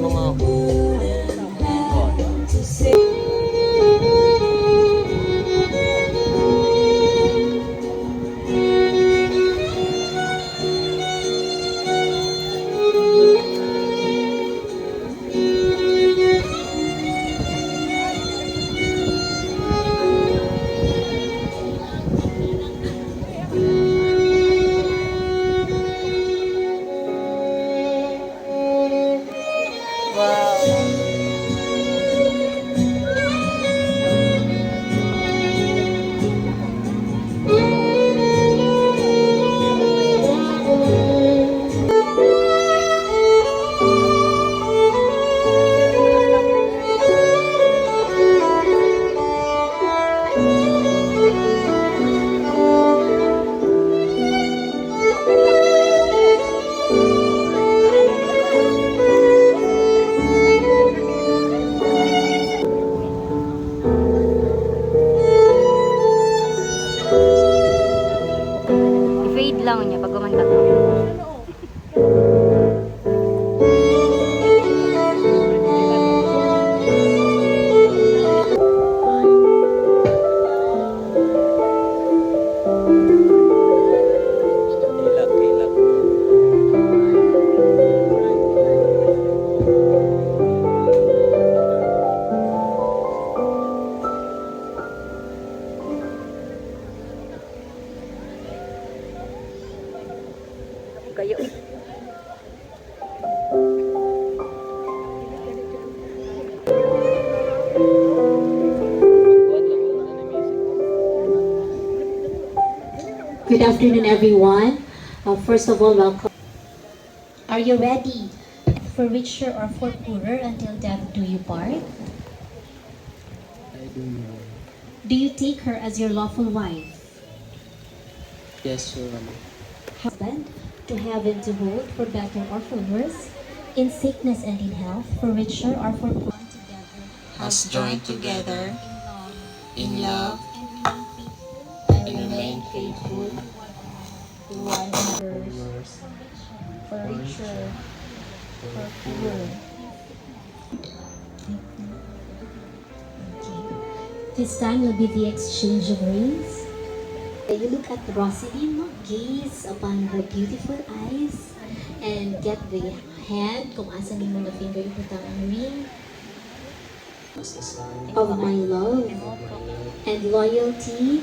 mga ako. I-fade lang niya pag kumanta to. Hilak, hilak. Kayo. Good afternoon, everyone. First of all, welcome. Are you ready for richer or for poorer until death do you part? I don't know. Do you take her as your lawful wife, Yes, Your Honor. husband, to heaven to hold for better or for worse, in sickness and in health, for richer or for poorer together, Has joined together in love and and remain faithful to one another, for richer, for poorer. Okay. This time will be the exchange of rings. You look at Rosaline, gaze upon her beautiful eyes, and get the hand, kung asan mo na finger iputang ang ring, as a sign of my love of my love and loyalty.